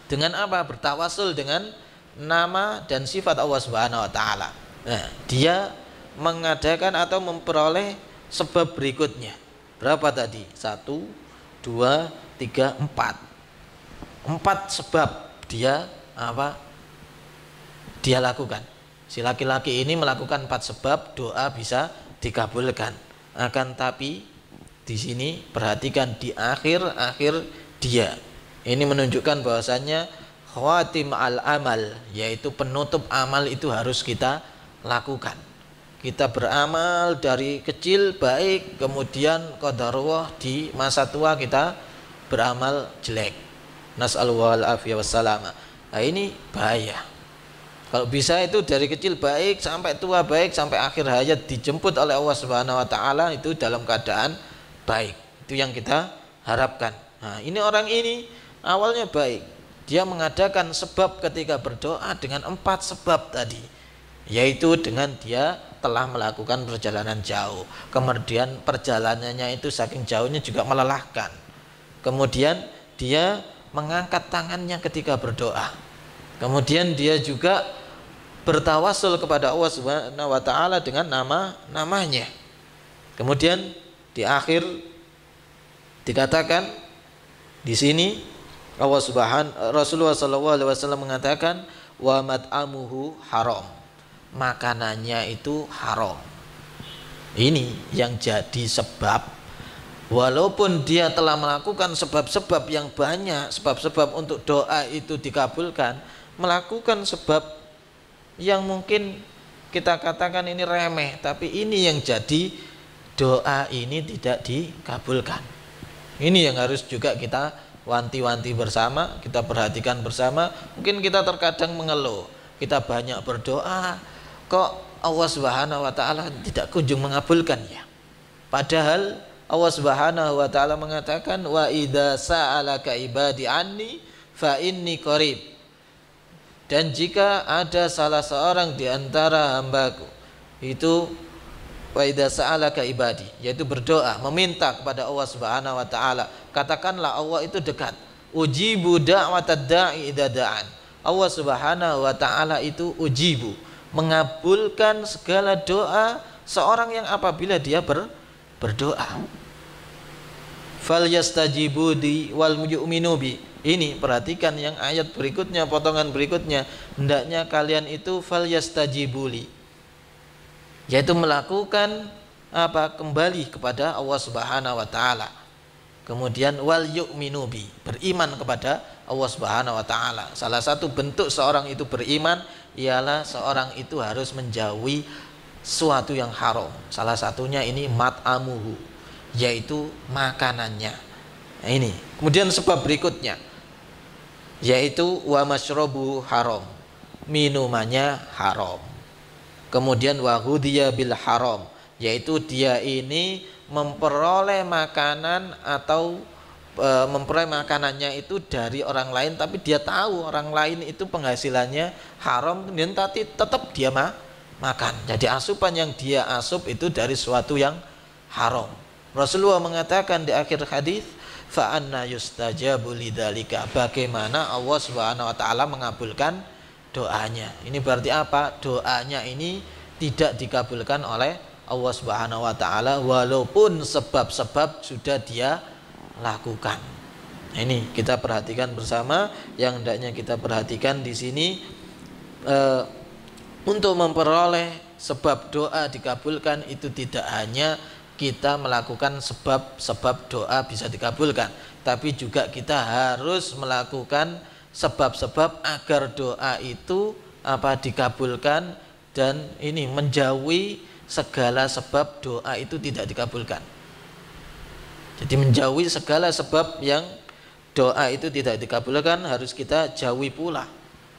Dengan apa? Bertawasul dengan nama dan sifat Allah Subhanahu wa Ta'ala. Nah, dia mengadakan atau memperoleh sebab berikutnya. Berapa tadi? 1, 2, 3, 4. 4 sebab dia dia lakukan. Si laki-laki ini melakukan 4 sebab doa bisa dikabulkan. Akan tapi di sini perhatikan di akhir dia. Ini menunjukkan bahwasannya khawatim al-amal, yaitu penutup amal itu harus kita lakukan. Kita beramal dari kecil baik, kemudian qadarullah di masa tua kita beramal jelek. Nas'alullah al-afiyah wassalama. Nah, ini bahaya. Kalau bisa itu dari kecil baik sampai tua baik sampai akhir hayat dijemput oleh Allah Subhanahu wa taala itu dalam keadaan baik. Itu yang kita harapkan. Nah, ini orang ini awalnya baik. Dia mengadakan sebab ketika berdoa dengan 4 sebab tadi. Yaitu dengan dia telah melakukan perjalanan jauh. Kemudian perjalanannya itu saking jauhnya juga melelahkan. Kemudian dia mengangkat tangannya ketika berdoa. Kemudian dia juga bertawasul kepada Allah Subhanahu wa taala dengan namanya. Kemudian di akhir dikatakan di sini Rasulullah SAW mengatakan wa mat'amuhu haram. Makanannya itu haram. Ini yang jadi sebab walaupun dia telah melakukan sebab-sebab yang banyak, sebab-sebab untuk doa itu dikabulkan, melakukan sebab yang mungkin kita katakan ini remeh, tapi ini yang jadi doa ini tidak dikabulkan. Ini yang harus juga kita wanti-wanti bersama, kita perhatikan bersama. Mungkin kita terkadang mengeluh, kita banyak berdoa, kok Allah Subhanahu wa taala tidak kunjung mengabulkan ya. Padahal Allah Subhanahu wa taala mengatakan wa idza sa'alaka ibadi anni fa inni qarib. Dan jika ada salah seorang di antara hambaku itu wa idza sa'alaka ibadi, yaitu berdoa meminta kepada Allah Subhanahu wa taala, katakanlah Allah itu dekat. Ujibu da'watad da'i idza da'an. Allah Subhanahu wa taala itu ujibu, mengabulkan segala doa seorang yang apabila dia berdoa. Fal yastajibu di wal yu'minu bi. Ini perhatikan yang ayat berikutnya, potongan berikutnya. Hendaknya kalian itu fal yastajibuli, yaitu melakukan apa? Kembali kepada Allah Subhanahu wa taala. Kemudian wal yu'minu bi, beriman kepada Allah Subhanahu wa taala. Salah satu bentuk seorang itu beriman ialah seorang itu harus menjauhi suatu yang haram. Salah satunya ini mat'amuhu, yaitu makanannya. Nah, ini. Kemudian sebab berikutnya yaitu wa masyrabu haram, minumannya haram. Kemudian wa hudiya bil haram, yaitu dia ini memperoleh makanan atau memperoleh makanannya itu dari orang lain, tapi dia tahu orang lain itu penghasilannya haram, kemudian tapi tetap dia makan. Jadi asupan yang dia asup itu dari suatu yang haram. Rasulullah mengatakan di akhir hadis, fa anna yustajabu lidzalika, bagaimana Allah Subhanahu wa taala mengabulkan doanya. Ini berarti apa? Doanya ini tidak dikabulkan oleh Allah Subhanahu wa taala walaupun sebab-sebab sudah dia lakukan. Nah, ini kita perhatikan bersama, yang hendaknya kita perhatikan di sini untuk memperoleh sebab doa dikabulkan itu tidak hanya kita melakukan sebab-sebab doa bisa dikabulkan, tapi juga kita harus melakukan sebab-sebab agar doa itu apa dikabulkan, dan ini menjauhi segala sebab doa itu tidak dikabulkan. Jadi menjauhi segala sebab yang doa itu tidak dikabulkan harus kita jauhi pula.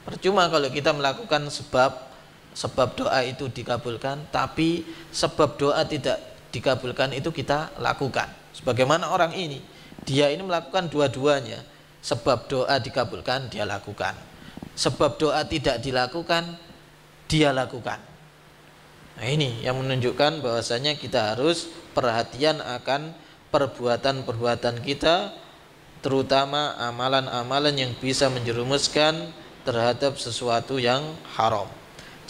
Percuma kalau kita melakukan sebab doa itu dikabulkan, tapi sebab doa tidak dikabulkan itu kita lakukan. Sebagaimana orang ini, dia ini melakukan dua-duanya. Sebab doa dikabulkan dia lakukan, sebab doa tidak dilakukan dia lakukan. Nah, ini yang menunjukkan bahwasanya kita harus perhatian akan perbuatan-perbuatan kita, terutama amalan-amalan yang bisa menjerumuskan terhadap sesuatu yang haram.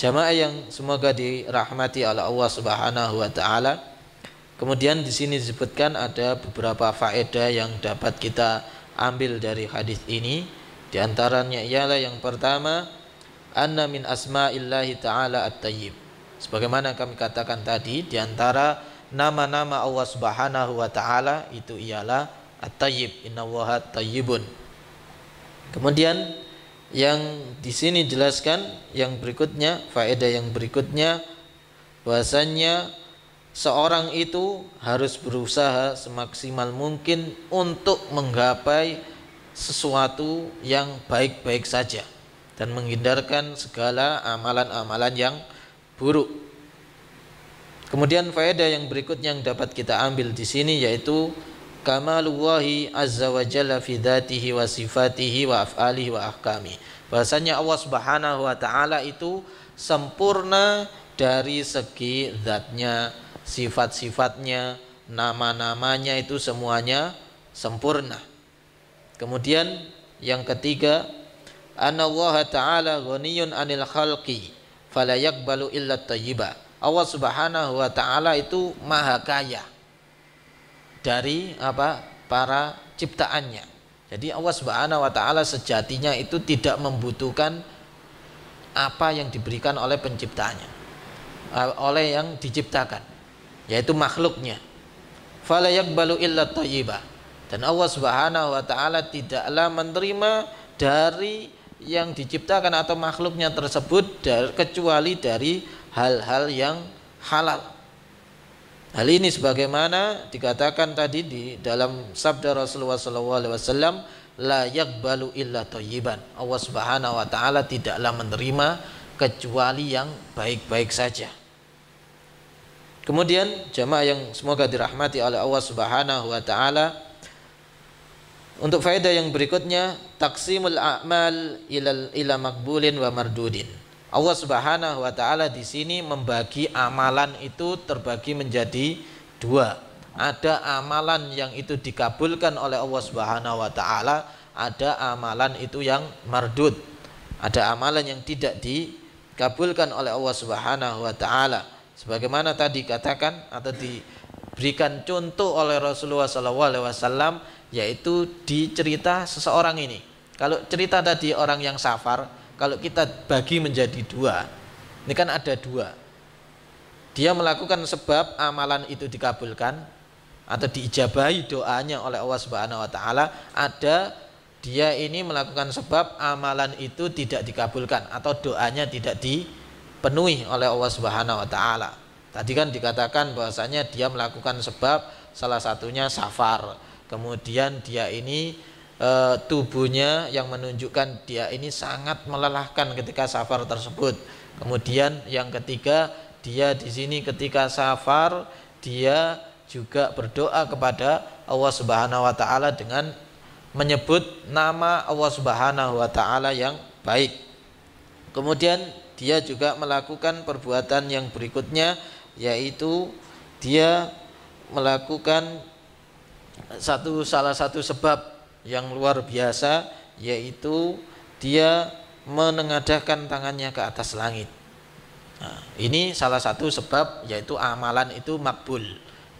Jamaah yang semoga dirahmati oleh Allah Subhanahu wa taala. Kemudian di sini disebutkan ada beberapa faedah yang dapat kita ambil dari hadis ini. Di antaranya ialah yang pertama, anna min asma'illahi ta'ala at-tayyib. Sebagaimana kami katakan tadi, di antara nama-nama Allah Subhanahu wa taala itu ialah at-tayyib, innallaha tayyibun. Kemudian yang di sini jelaskan yang berikutnya, faedah yang berikutnya, bahwasanya seorang itu harus berusaha semaksimal mungkin untuk menggapai sesuatu yang baik-baik saja. dan menghindarkan segala amalan-amalan yang buruk. Kemudian faedah yang berikutnya yang dapat kita ambil di sini yaitu kamalullahi azza wa jalla fi dzatihi wa sifatihi wa af'alihi wa ahkami. Bahasanya Allah Subhanahu wa taala itu sempurna dari segi zatnya, sifat-sifatnya, nama-namanya itu semuanya sempurna. Kemudian yang ketiga, anallaha ta'ala ghaniyun 'anil khalqi fala yaqbalu illa thayyiba. Allah Subhanahu wa taala itu maha kaya dari para ciptaannya. Jadi Allah Subhanahu wa taala sejatinya itu tidak membutuhkan apa yang diberikan oleh penciptanya, oleh yang diciptakan, yaitu makhluknya. Fala yaqbalu illa thayyiba. Dan Allah Subhanahu wa taala tidaklah menerima dari yang diciptakan atau makhluknya tersebut kecuali dari hal-hal yang halal. Hal ini sebagaimana dikatakan tadi di dalam sabda Rasulullah SAW, la yaqbalu illa thayyiban. Allah Subhanahu wa taala tidaklah menerima kecuali yang baik-baik saja. Kemudian jamaah yang semoga dirahmati oleh Allah Subhanahu wa taala, untuk faedah yang berikutnya, taqsimul a'mal ila maqbulin wa mardudin. Allah Subhanahu wa taala di sini membagi amalan itu terbagi menjadi dua. Ada amalan yang itu dikabulkan oleh Allah Subhanahu wa taala, ada amalan itu yang mardud. Ada amalan yang tidak dikabulkan oleh Allah Subhanahu wa taala. Sebagaimana tadi katakan atau diberikan contoh oleh Rasulullah SAW, yaitu di cerita seseorang ini. Kalau cerita tadi orang yang safar, kalau kita bagi menjadi dua, ini kan ada dua. Dia melakukan sebab amalan itu dikabulkan atau diijabahi doanya oleh Allah Subhanahu wa taala. Ada dia ini melakukan sebab amalan itu tidak dikabulkan atau doanya tidak dipenuhi oleh Allah Subhanahu wa taala. Tadi kan dikatakan bahwasanya dia melakukan sebab, salah satunya safar. Kemudian dia ini tubuhnya yang menunjukkan dia ini sangat melelahkan ketika safar tersebut. Kemudian yang ketiga, dia di sini ketika safar dia juga berdoa kepada Allah Subhanahu wa taala dengan menyebut nama Allah Subhanahu wa taala yang baik. Kemudian dia juga melakukan perbuatan yang berikutnya, yaitu dia melakukan salah satu sebab yang luar biasa, yaitu dia menengadahkan tangannya ke atas langit. Nah, ini salah satu sebab, yaitu amalan itu makbul,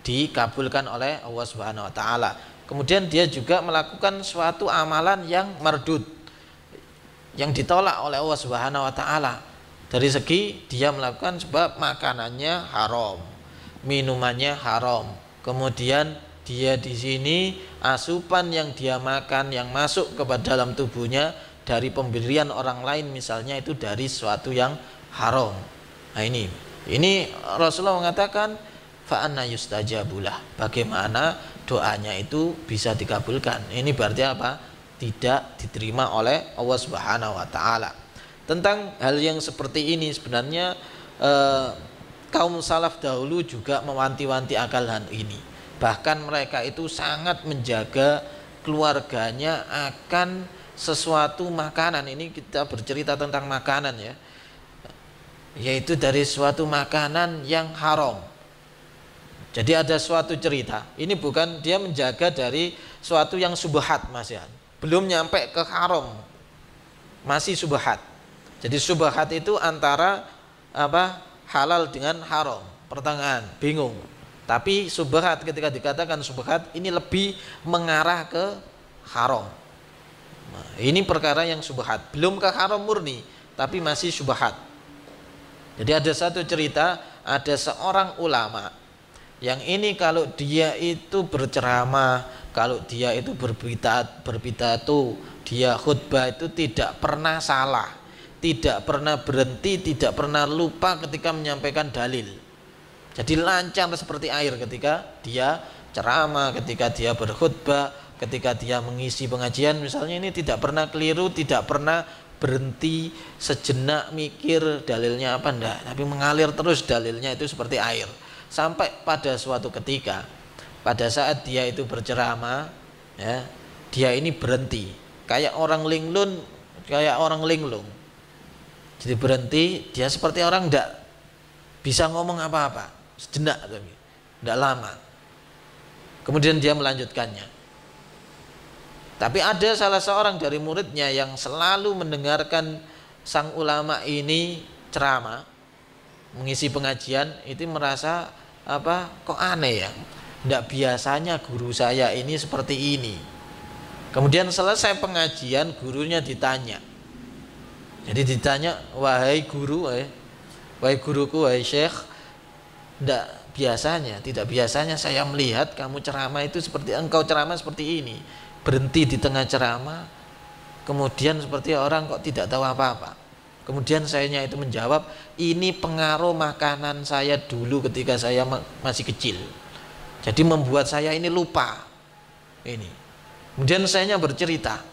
dikabulkan oleh Allah Subhanahu wa taala. Kemudian dia juga melakukan suatu amalan yang mardud, yang ditolak oleh Allah Subhanahu wa taala. Dari segi dia melakukan sebab makanannya haram, minumannya haram. Kemudian dia di sini asupan yang dia makan yang masuk ke dalam tubuhnya dari pemberian orang lain misalnya, itu dari sesuatu yang haram. Nah ini Rasulullah mengatakan fa anna yustajabulah, bagaimana doanya itu bisa dikabulkan. Ini berarti apa? Tidak diterima oleh Allah Subhanahu wa taala. Tentang hal yang seperti ini sebenarnya kaum salaf dahulu juga mewanti-wanti akan hal ini. Bahkan mereka itu sangat menjaga keluarganya akan sesuatu makanan. Ini kita bercerita tentang makanan ya, yaitu dari suatu makanan yang haram. Jadi ada suatu cerita, ini bukan dia menjaga dari suatu yang subhat, Mas ya, belum nyampe ke haram, masih subhat. Jadi subhat itu antara halal dengan haram, pertengahan, bingung. Tapi subhat, ketika dikatakan subhat, ini lebih mengarah ke haram. Nah, ini perkara yang subhat, belum ke haram murni, tapi masih subhat. Jadi ada satu cerita, ada seorang ulama yang ini kalau dia itu berceramah, kalau dia itu berpidato, dia khutbah itu tidak pernah salah, tidak pernah berhenti, tidak pernah lupa ketika menyampaikan dalil. Jadi lancar seperti air ketika dia ceramah, ketika dia berkhutbah, ketika dia mengisi pengajian misalnya, ini tidak pernah keliru, tidak pernah berhenti sejenak mikir dalilnya apa enggak, tapi mengalir terus dalilnya itu seperti air. Sampai pada suatu ketika, pada saat dia itu berceramah, ya, dia ini berhenti kayak orang linglung, jadi berhenti, dia seperti orang enggak bisa ngomong apa-apa sejenak, tapi enggak lama, kemudian dia melanjutkannya. Tapi ada salah seorang dari muridnya yang selalu mendengarkan sang ulama ini ceramah, mengisi pengajian, itu merasa kok aneh ya, tidak biasanya guru saya ini seperti ini. Kemudian selesai pengajian, gurunya ditanya. Jadi ditanya, wahai guru, wahai guruku, wahai syekh, tidak biasanya saya melihat kamu ceramah itu seperti engkau ceramah seperti ini. Berhenti di tengah ceramah, kemudian seperti orang kok tidak tahu apa-apa. Kemudian sayanya itu menjawab, ini pengaruh makanan saya dulu ketika saya masih kecil, jadi membuat saya ini lupa ini. Kemudian sayanya bercerita,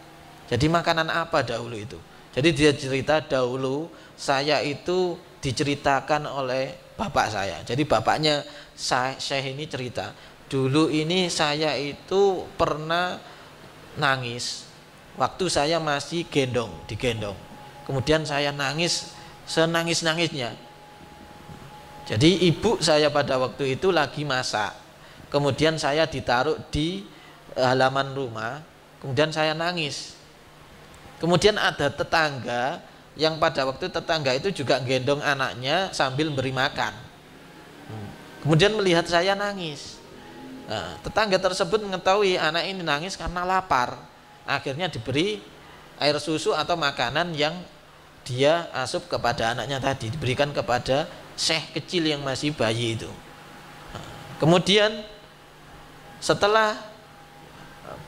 jadi makanan apa dahulu itu. Jadi dia cerita, dahulu saya itu diceritakan oleh bapak saya. Jadi bapaknya Syekh ini cerita, dulu ini saya itu pernah nangis waktu saya masih digendong. Kemudian saya nangis senangis-nangisnya. Jadi ibu saya pada waktu itu lagi masak. Kemudian saya ditaruh di halaman rumah. Kemudian saya nangis. Kemudian ada tetangga yang pada waktu tetangga itu juga gendong anaknya sambil beri makan. Kemudian melihat saya nangis. Nah, tetangga tersebut mengetahui anak ini nangis karena lapar. Akhirnya diberi air susu atau makanan yang dia asup kepada anaknya tadi, diberikan kepada syekh kecil yang masih bayi itu. Nah, kemudian setelah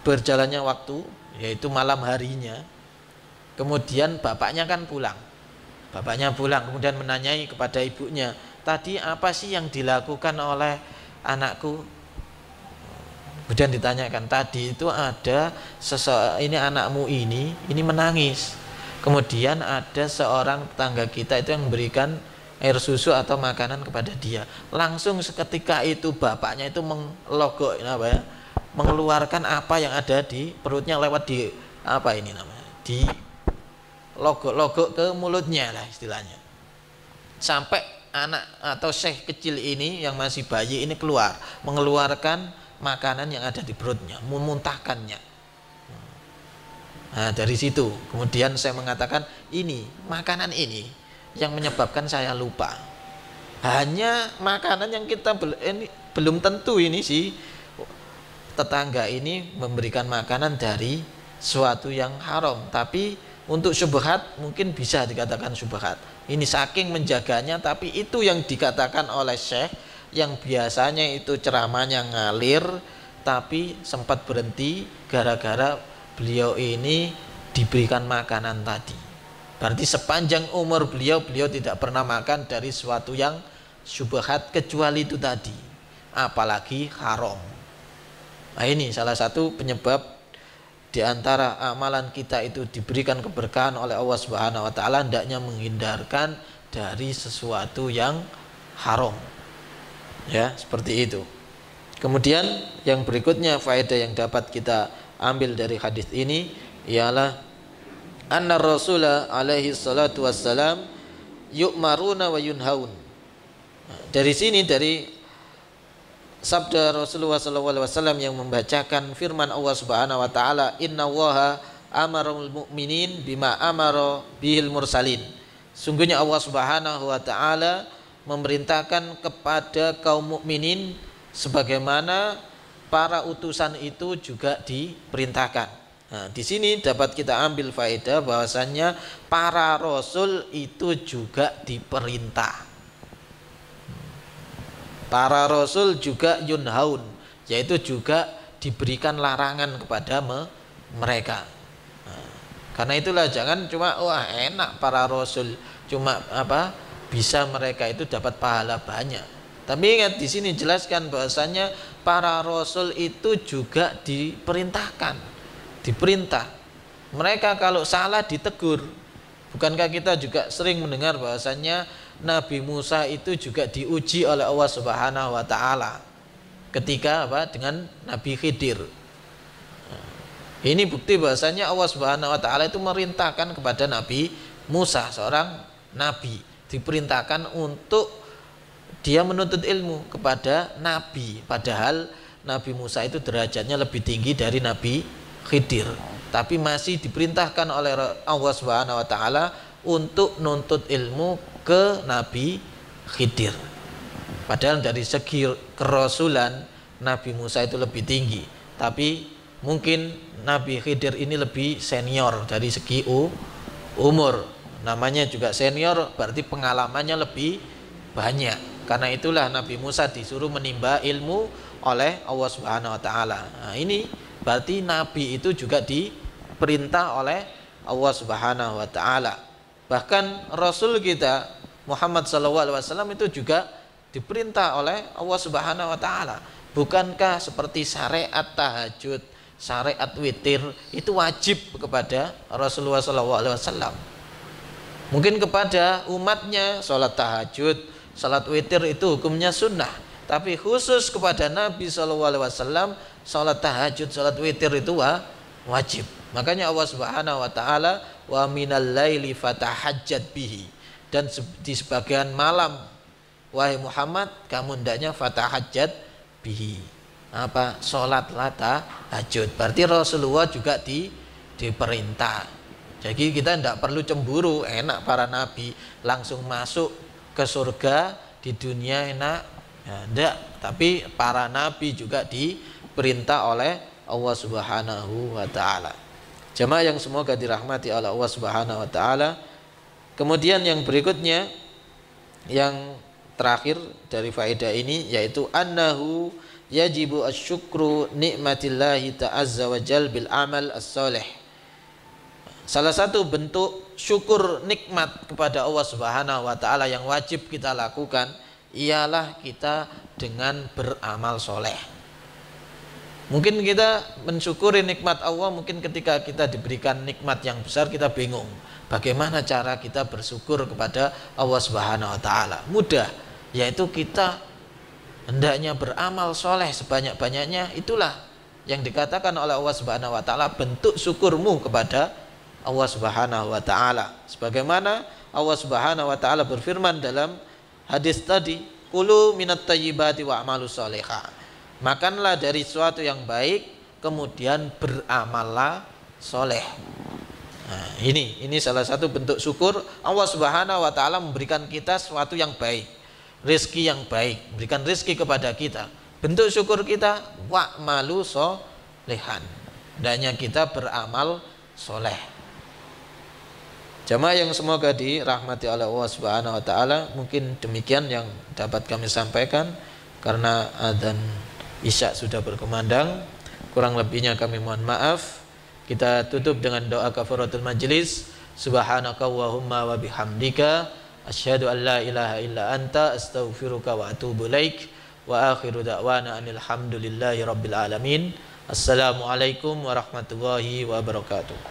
berjalannya waktu, yaitu malam harinya, kemudian bapaknya pulang, kemudian menanyai kepada ibunya, tadi apa sih yang dilakukan oleh anakku? Kemudian ditanyakan, tadi itu ada ini anakmu ini menangis. Kemudian ada seorang tetangga kita itu yang memberikan air susu atau makanan kepada dia. Langsung seketika itu bapaknya itu mengeluarkan apa yang ada di perutnya lewat di di logok ke mulutnya lah istilahnya. Sampai anak atau syekh kecil ini yang masih bayi ini mengeluarkan makanan yang ada di perutnya, memuntahkannya. Nah, dari situ kemudian saya mengatakan, ini makanan ini yang menyebabkan saya lupa. Hanya makanan yang kita belum tentu ini si tetangga ini memberikan makanan dari suatu yang haram, tapi untuk syubhat mungkin bisa dikatakan syubhat. Ini saking menjaganya, tapi itu yang dikatakan oleh syekh yang biasanya itu ceramahnya ngalir, tapi sempat berhenti gara-gara beliau ini diberikan makanan tadi. Berarti sepanjang umur beliau tidak pernah makan dari sesuatu yang syubhat kecuali itu tadi, apalagi haram. Nah, ini salah satu penyebab di antara amalan kita itu diberikan keberkahan oleh Allah Subhanahu wa taala, hendaknya menghindarkan dari sesuatu yang haram. Ya, seperti itu. Kemudian yang berikutnya faedah yang dapat kita ambil dari hadis ini ialah anna Rasulullah alaihi salatu wassalam yu'maruna wa yunhaun. Dari sini, dari sabda Rasulullah sallallahu alaihi wasallam yang membacakan firman Allah Subhanahu wa taala, innallaha amarul mu'minin bima amara bihil mursalin. Sungguhnya Allah Subhanahu wa taala memerintahkan kepada kaum mukminin sebagaimana para utusan itu juga diperintahkan. Nah, di sini dapat kita ambil faedah bahwasannya para rasul itu juga diperintah. Para rasul juga yunhaun, yaitu juga diberikan larangan kepada mereka. Nah, karena itulah jangan cuma enak para rasul cuma bisa mereka itu dapat pahala banyak. Tapi ingat di sini jelaskan bahwasanya para rasul itu juga diperintah. Mereka kalau salah ditegur, Bukankah kita juga sering mendengar bahwasannya Nabi Musa itu juga diuji oleh Allah Subhanahu wa taala ketika apa? Dengan Nabi Khidir. Ini bukti bahwasannya Allah Subhanahu wa taala itu merintahkan kepada Nabi Musa, seorang nabi, diperintahkan untuk dia menuntut ilmu kepada nabi, padahal Nabi Musa itu derajatnya lebih tinggi dari Nabi Khidir, tapi masih diperintahkan oleh Allah Subhanahu wa taala untuk nuntut ilmu ke Nabi Khidir. Padahal dari segi kerasulan Nabi Musa itu lebih tinggi, tapi mungkin Nabi Khidir ini lebih senior dari segi umur. Namanya juga senior, berarti pengalamannya lebih banyak. Karena itulah Nabi Musa disuruh menimba ilmu oleh Allah Subhanahu wa taala. Nah, ini berarti nabi itu juga diperintah oleh Allah Subhanahu wa taala. Bahkan Rasul kita Muhammad SAW itu juga diperintah oleh Allah Subhanahu wa taala. Bukankah seperti syariat tahajud, syariat witir itu wajib kepada Rasulullah SAW? Mungkin kepada umatnya sholat tahajud, sholat witir itu hukumnya sunnah, tapi khusus kepada Nabi SAW sholat tahajud, sholat witir itu wajib. Makanya Allah Subhanahu wa taala wa minal laili fatahajjat bihi, dan di sebagian malam wahai Muhammad kamu hendaknya fatahajjat bihi, apa? Sholatlah tahajud. Berarti Rasulullah juga diperintah. Jadi kita tidak perlu cemburu, enak para nabi langsung masuk ke surga, di dunia enak ya, tidak. Tapi para nabi juga diperintah oleh Allah Subhanahu wa taala. Jemaah yang semoga dirahmati oleh Allah Subhanahu wa taala. Kemudian yang berikutnya, yang terakhir dari faedah ini, yaitu annahu yajibu asyukru nikmatillahi ta'azza wa jal bil amal as-soleh. Salah satu bentuk syukur nikmat kepada Allah Subhanahu wa taala yang wajib kita lakukan ialah kita dengan beramal soleh. Mungkin kita mensyukuri nikmat Allah, mungkin ketika kita diberikan nikmat yang besar kita bingung bagaimana cara kita bersyukur kepada Allah Subhanahu wa taala. Mudah, yaitu kita hendaknya beramal soleh sebanyak-banyaknya. Itulah yang dikatakan oleh Allah Subhanahu wa taala bentuk syukurmu kepada Allah Subhanahu wa taala. Sebagaimana Allah Subhanahu wa taala berfirman dalam hadis tadi, "Kulu minat thayyibati wa amalu sholihah." Makanlah dari sesuatu yang baik, kemudian beramallah soleh. Nah, ini salah satu bentuk syukur Allah Subhanahu wa taala memberikan kita sesuatu yang baik, rezeki yang baik, berikan rezeki kepada kita. Bentuk syukur kita wa'malu sholehan, hendaknya kita beramal soleh. Jamaah yang semoga dirahmati oleh Allah Subhanahu wa taala, mungkin demikian yang dapat kami sampaikan karena adzan Isya sudah berkumandang. Kurang lebihnya kami mohon maaf. Kita tutup dengan doa kafaratul majlis. Subhanakallahumma wa bihamdika asyhadu an la ilaha illa anta astaghfiruka wa atubu ilaik. Wa akhiru da'wana alhamdulillahi rabbil alamin. Assalamualaikum warahmatullahi wabarakatuh.